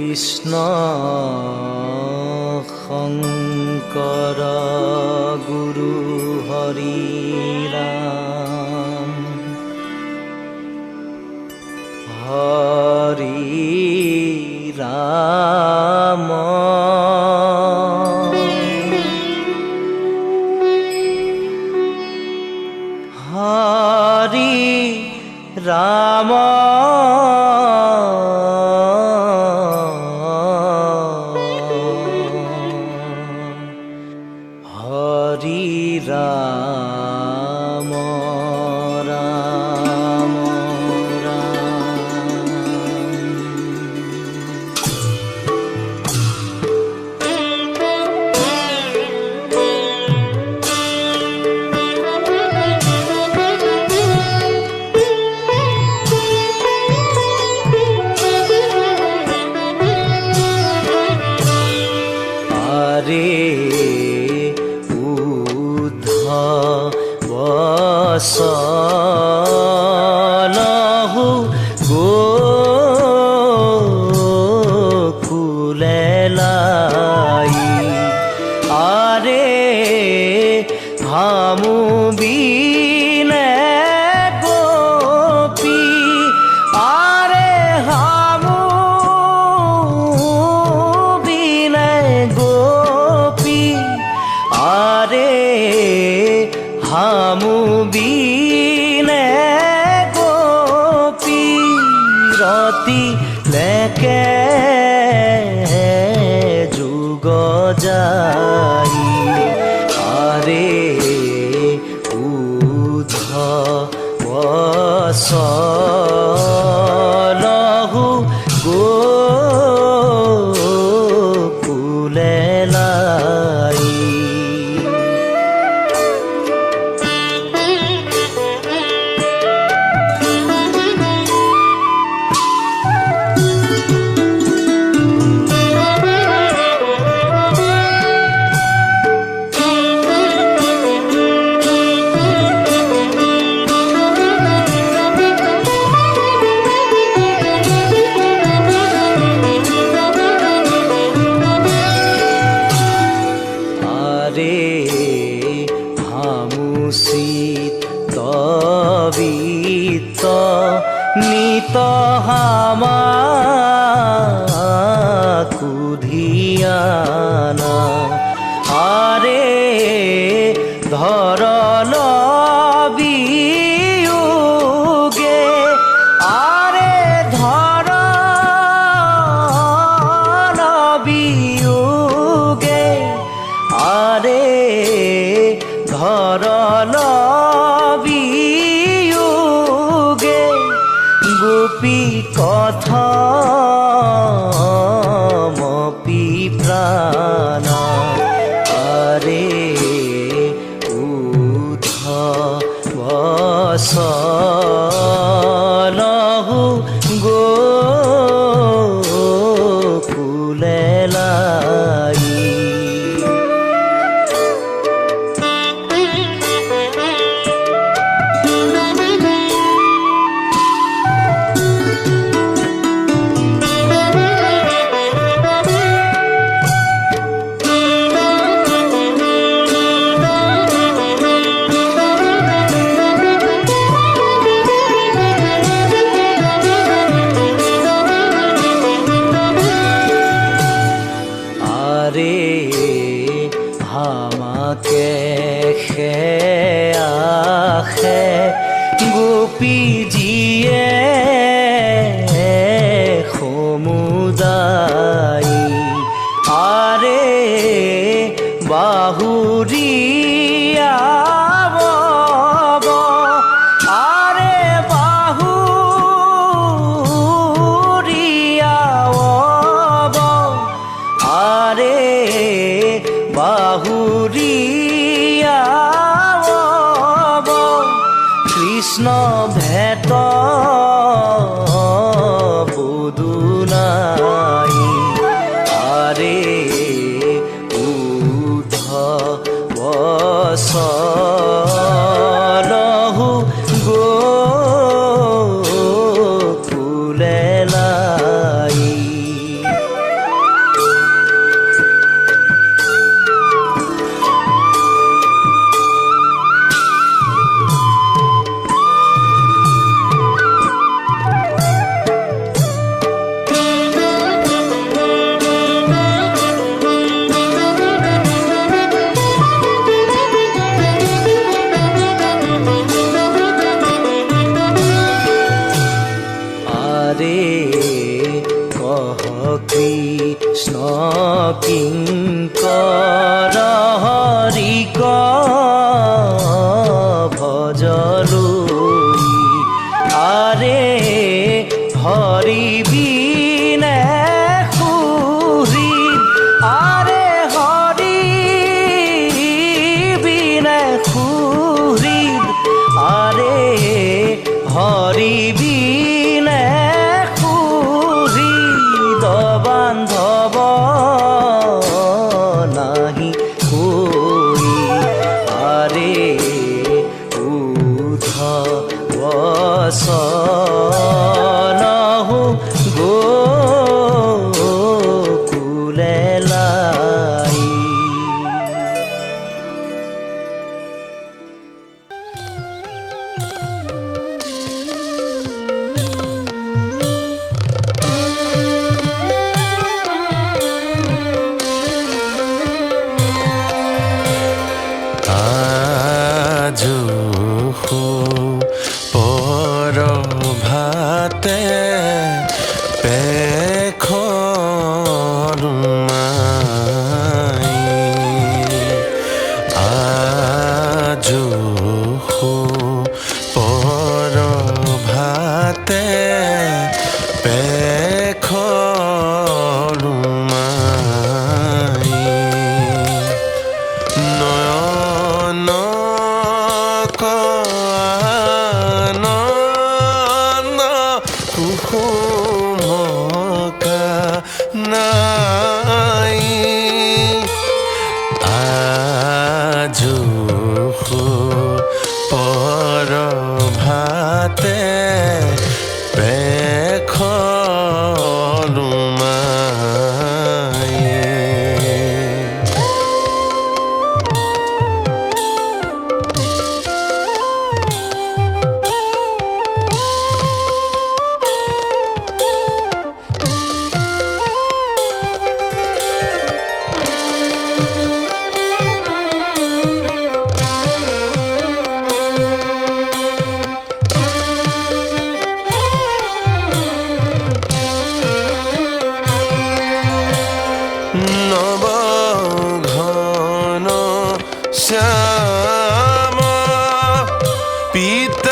কৃষ্ণ শংকৰ গুৰু হৰি ৰাম হৰি ৰাম হৰি ৰাম হৰি ৰাম ৰাম ৰাম আরে বসনহু গোকুলে লাই আরে হামু বিনে গোপী আরে হামু বিনে গোপী আরে হামু বিনে গোপী রতি লেকে যুগ যাই আরে উধ বসনহু গোকুলে লাই তবিত নিত হামা কুধিয়ানা আরে ধরল বিয়োগে আরে ধরল বিয়োগে আরে ধরল বিয়োগে গোপী কথমপি প্রাণা আরে উধ বসনহু গোকুলে লাই হামাকে আখে গোপী জিয়ে সমুদাই আরে বাহুরিয়া আরে বাহুরিয়া আরে বাহুরিয়া কৃষ্ণ ভেট বুধু নাই আরে উধ বসনহু গোকুলে লাই পৰ ভাতে পেখৰুমাই আজো পৰ ভাতে পেখৰুমাই নয়ন কানন কুসুমকা নাই আজো পৰ ভাতে পেখৰুমাই নব ঘন শ্যাম পিত